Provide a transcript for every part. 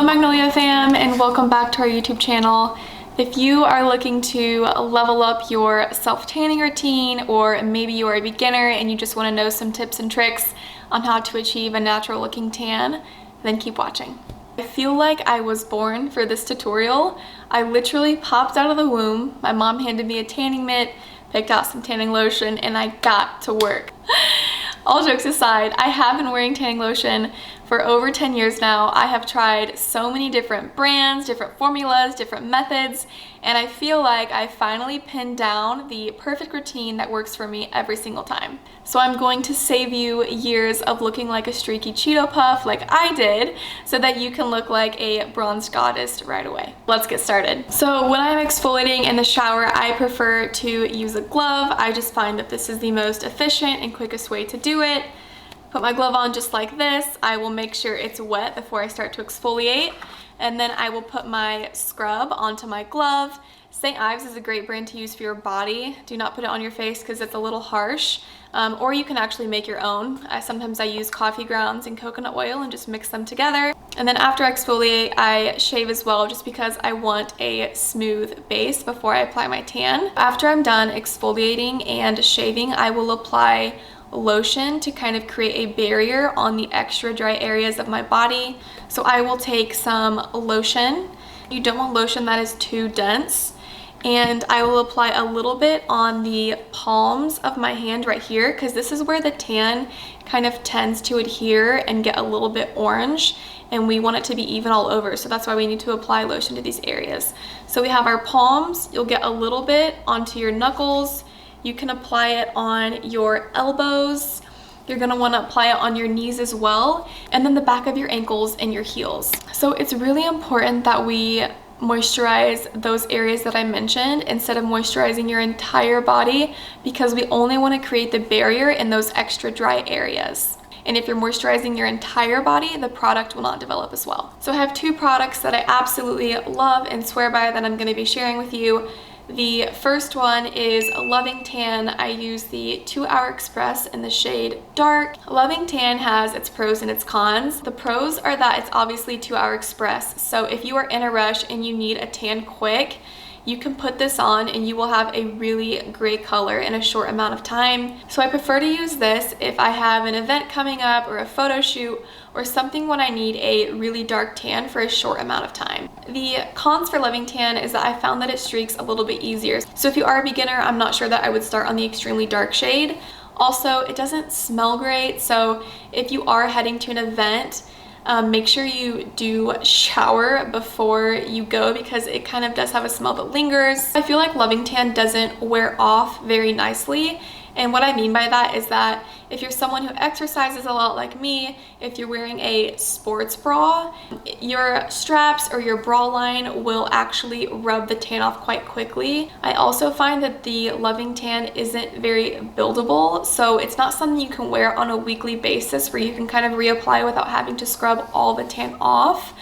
Magnolia fam, and welcome back to our YouTube channel. If you are looking to level up your self-tanning routine, or maybe you are a beginner and you just want to know some tips and tricks on how to achieve a natural looking tan, then keep watching. I feel like I was born for this tutorial. I literally popped out of the womb, my mom handed me a tanning mitt, picked out some tanning lotion, and I got to work. All jokes aside, I have been wearing tanning lotion for over 10 years now. I have tried so many different brands, different formulas, different methods, and I feel like I finally pinned down the perfect routine that works for me every single time. So I'm going to save you years of looking like a streaky Cheeto Puff like I did, so that you can look like a bronzed goddess right away. Let's get started. So when I'm exfoliating in the shower, I prefer to use a glove. I just find that this is the most efficient and quickest way to do it. Put my glove on just like this. I will make sure it's wet before I start to exfoliate, and then I will put my scrub onto my glove. St. Ives is a great brand to use for your body. Do not put it on your face because it's a little harsh, or you can actually make your own. Sometimes I use coffee grounds and coconut oil and just mix them together. And then after I exfoliate, I shave as well, just because I want a smooth base before I apply my tan. After I'm done exfoliating and shaving, I will apply lotion to kind of create a barrier on the extra dry areas of my body. So I will take some lotion. You don't want lotion that is too dense. And I will apply a little bit on the palms of my hand right here, because this is where the tan kind of tends to adhere and get a little bit orange, and we want it to be even all over. So that's why we need to apply lotion to these areas. So we have our palms. You'll get a little bit onto your knuckles. You can apply it on your elbows. You're gonna wanna apply it on your knees as well, and then the back of your ankles and your heels. So it's really important that we moisturize those areas that I mentioned instead of moisturizing your entire body, because we only wanna create the barrier in those extra dry areas. And if you're moisturizing your entire body, the product will not develop as well. So I have two products that I absolutely love and swear by that I'm gonna be sharing with you. The first one is Loving Tan. I use the 2 Hour Express in the shade Dark. Loving Tan has its pros and its cons. The pros are that it's obviously 2 Hour Express, so if you are in a rush and you need a tan quick, you can put this on and you will have a really great color in a short amount of time. So I prefer to use this if I have an event coming up or a photo shoot or something when I need a really dark tan for a short amount of time. The cons for Loving Tan is that I found that it streaks a little bit easier. So if you are a beginner, I'm not sure that I would start on the extremely dark shade. Also, it doesn't smell great, so if you are heading to an event, make sure you do shower before you go, because it kind of does have a smell that lingers. I feel like Loving Tan doesn't wear off very nicely. And what I mean by that is that if you're someone who exercises a lot like me, if you're wearing a sports bra, your straps or your bra line will actually rub the tan off quite quickly. I also find that the Loving Tan isn't very buildable, so it's not something you can wear on a weekly basis where you can kind of reapply without having to scrub all the tan off.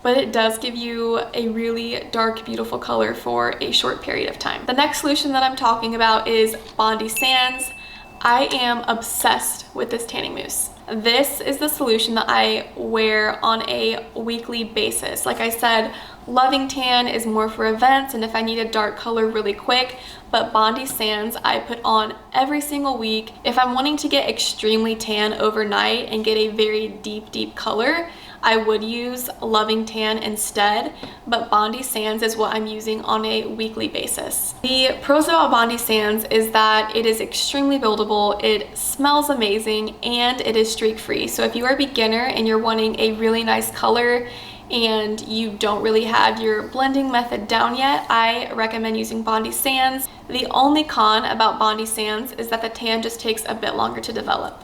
But it does give you a really dark, beautiful color for a short period of time. The next solution that I'm talking about is Bondi Sands. I am obsessed with this tanning mousse. This is the solution that I wear on a weekly basis. Like I said, Loving Tan is more for events and if I need a dark color really quick, but Bondi Sands I put on every single week. If I'm wanting to get extremely tan overnight and get a very deep color, I would use Loving Tan instead, but Bondi Sands is what I'm using on a weekly basis. The pros about Bondi Sands is that it is extremely buildable, it smells amazing, and it is streak free. So if you are a beginner and you're wanting a really nice color and you don't really have your blending method down yet, I recommend using Bondi Sands. The only con about Bondi Sands is that the tan just takes a bit longer to develop.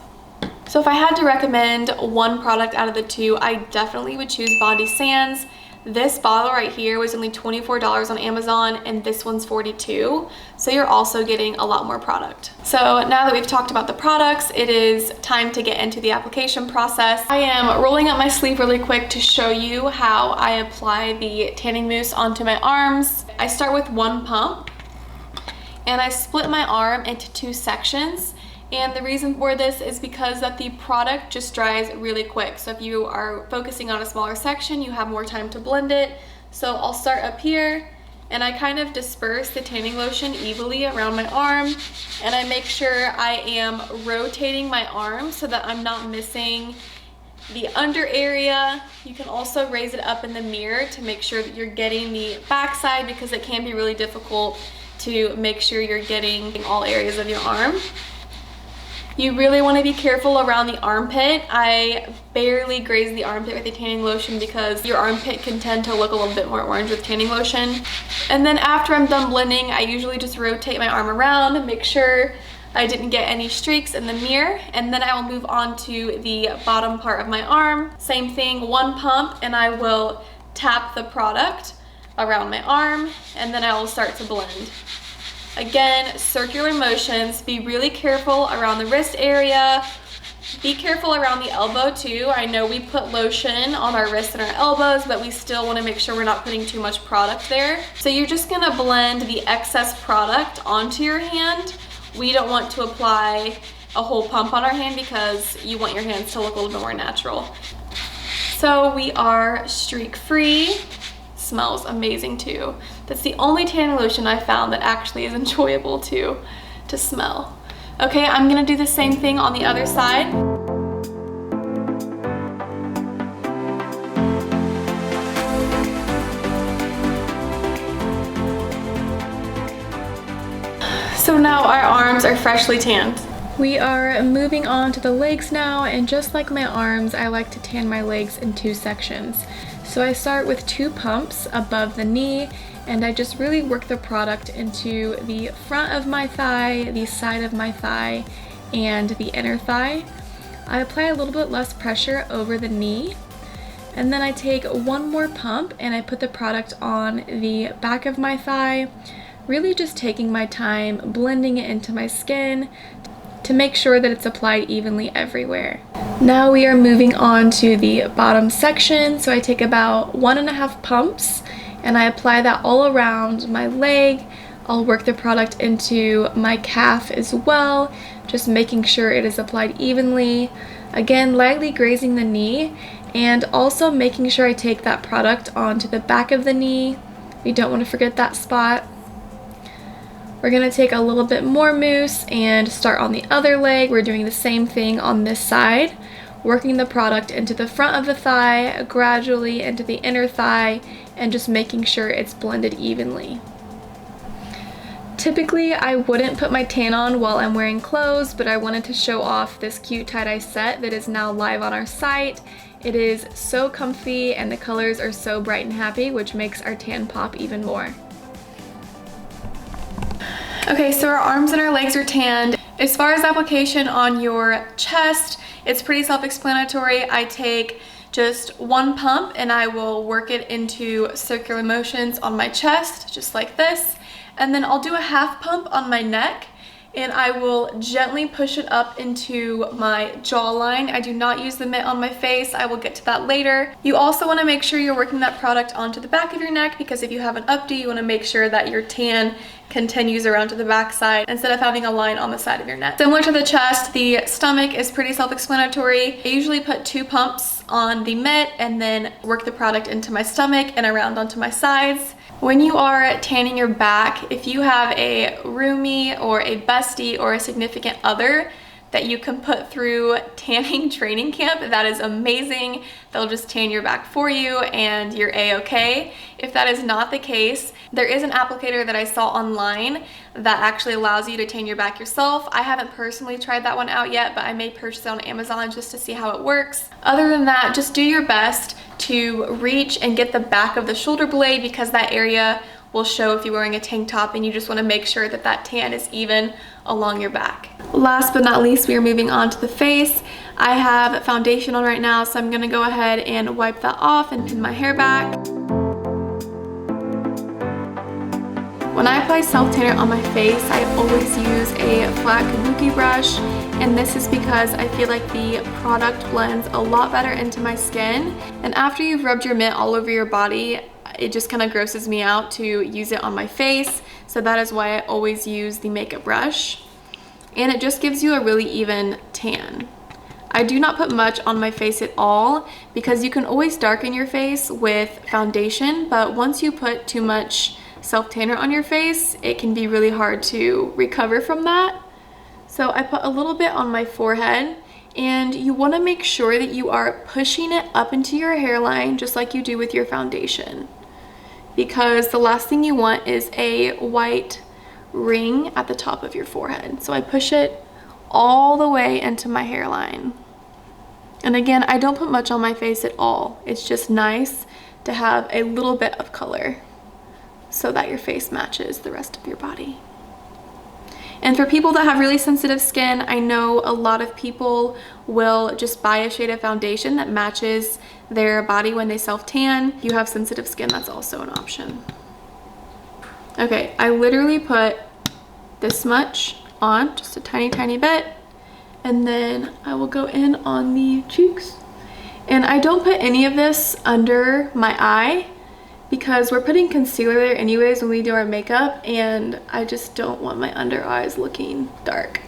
So if I had to recommend one product out of the two, I definitely would choose Bondi Sands. This bottle right here was only $24 on Amazon, and this one's $42. So you're also getting a lot more product. So now that we've talked about the products, it is time to get into the application process. I am rolling up my sleeve really quick to show you how I apply the tanning mousse onto my arms. I start with one pump, and I split my arm into two sections. And the reason for this is because that the product just dries really quick. So if you are focusing on a smaller section, you have more time to blend it. So I'll start up here, and I kind of disperse the tanning lotion evenly around my arm, and I make sure I am rotating my arm so that I'm not missing the under area. You can also raise it up in the mirror to make sure that you're getting the back side, because it can be really difficult to make sure you're getting all areas of your arm. You really want to be careful around the armpit. I barely graze the armpit with the tanning lotion because your armpit can tend to look a little bit more orange with tanning lotion. And then after I'm done blending, I usually just rotate my arm around and make sure I didn't get any streaks in the mirror. And then I will move on to the bottom part of my arm. Same thing, one pump, and I will tap the product around my arm, and then I will start to blend. Again, circular motions. Be really careful around the wrist area. Be careful around the elbow too. I know we put lotion on our wrists and our elbows, but we still want to make sure we're not putting too much product there. So you're just going to blend the excess product onto your hand. We don't want to apply a whole pump on our hand because you want your hands to look a little bit more natural. So we are streak free. Smells amazing too. That's the only tanning lotion I found that actually is enjoyable to smell. Okay, I'm gonna do the same thing on the other side. So now our arms are freshly tanned. We are moving on to the legs now, and just like my arms, I like to tan my legs in two sections. So I start with 2 pumps above the knee, and I just really work the product into the front of my thigh, the side of my thigh, and the inner thigh. I apply a little bit less pressure over the knee, and then I take one more pump and I put the product on the back of my thigh, really just taking my time blending it into my skin to make sure that it's applied evenly everywhere. Now we are moving on to the bottom section. So I take about 1.5 pumps and I apply that all around my leg. I'll work the product into my calf as well, just making sure it is applied evenly. Again, lightly grazing the knee, and also making sure I take that product onto the back of the knee. We don't want to forget that spot. We're going to take a little bit more mousse and start on the other leg. We're doing the same thing on this side, working the product into the front of the thigh, gradually into the inner thigh, and just making sure it's blended evenly. Typically, I wouldn't put my tan on while I'm wearing clothes, but I wanted to show off this cute tie-dye set that is now live on our site. It is so comfy and the colors are so bright and happy, which makes our tan pop even more. Okay, so our arms and our legs are tanned. As far as application on your chest, it's pretty self-explanatory. I take just 1 pump and I will work it into circular motions on my chest, just like this. And then I'll do a 1/2 pump on my neck, and I will gently push it up into my jawline. I do not use the mitt on my face. I will get to that later. You also want to make sure you're working that product onto the back of your neck, because if you have an updo, you want to make sure that your tan continues around to the back side instead of having a line on the side of your neck. Similar to the chest, the stomach is pretty self-explanatory. I usually put 2 pumps on the mitt and then work the product into my stomach and around onto my sides. When you are tanning your back, if you have a roomie or a bestie or a significant other that you can put through tanning training camp, that is amazing. They'll just tan your back for you and you're a-okay. If that is not the case, there is an applicator that I saw online that actually allows you to tan your back yourself. I haven't personally tried that one out yet, but I may purchase it on Amazon just to see how it works. Other than that, just do your best to reach and get the back of the shoulder blade, because that area will show if you're wearing a tank top, and you just want to make sure that that tan is even along your back. Last but not least, we are moving on to the face. I have foundation on right now, so I'm going to go ahead and wipe that off and pin my hair back. When I apply self-tanner on my face, I always use a flat kabuki brush, and this is because I feel like the product blends a lot better into my skin. And after you've rubbed your mitt all over your body, it just kind of grosses me out to use it on my face, so that is why I always use the makeup brush. and it just gives you a really even tan. I do not put much on my face at all because you can always darken your face with foundation, but once you put too much self-tanner on your face, it can be really hard to recover from that. So I put a little bit on my forehead, and you want to make sure that you are pushing it up into your hairline just like you do with your foundation, because the last thing you want is a white ring at the top of your forehead. So I push it all the way into my hairline. And again, I don't put much on my face at all. It's just nice to have a little bit of color so that your face matches the rest of your body. And for people that have really sensitive skin, I know a lot of people will just buy a shade of foundation that matches their body when they self-tan. If you have sensitive skin, that's also an option. Okay, I literally put this much on, just a tiny, tiny bit. And then I will go in on the cheeks. And I don't put any of this under my eye because we're putting concealer there anyways when we do our makeup, and I just don't want my under eyes looking dark.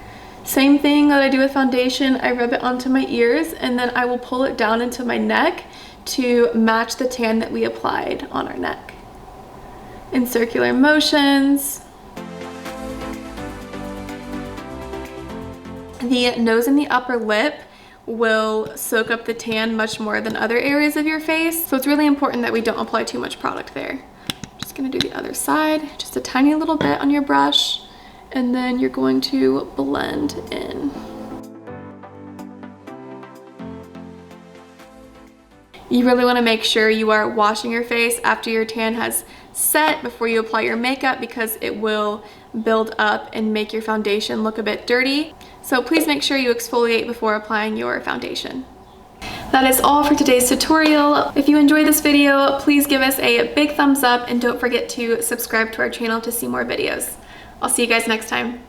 Same thing that I do with foundation, I rub it onto my ears and then I will pull it down into my neck to match the tan that we applied on our neck. In circular motions. The nose and the upper lip will soak up the tan much more than other areas of your face. So it's really important that we don't apply too much product there. Just gonna do the other side, just a tiny little bit on your brush, and then you're going to blend in. You really wanna make sure you are washing your face after your tan has set before you apply your makeup, because it will build up and make your foundation look a bit dirty. So please make sure you exfoliate before applying your foundation. That is all for today's tutorial. If you enjoyed this video, please give us a big thumbs up and don't forget to subscribe to our channel to see more videos. I'll see you guys next time.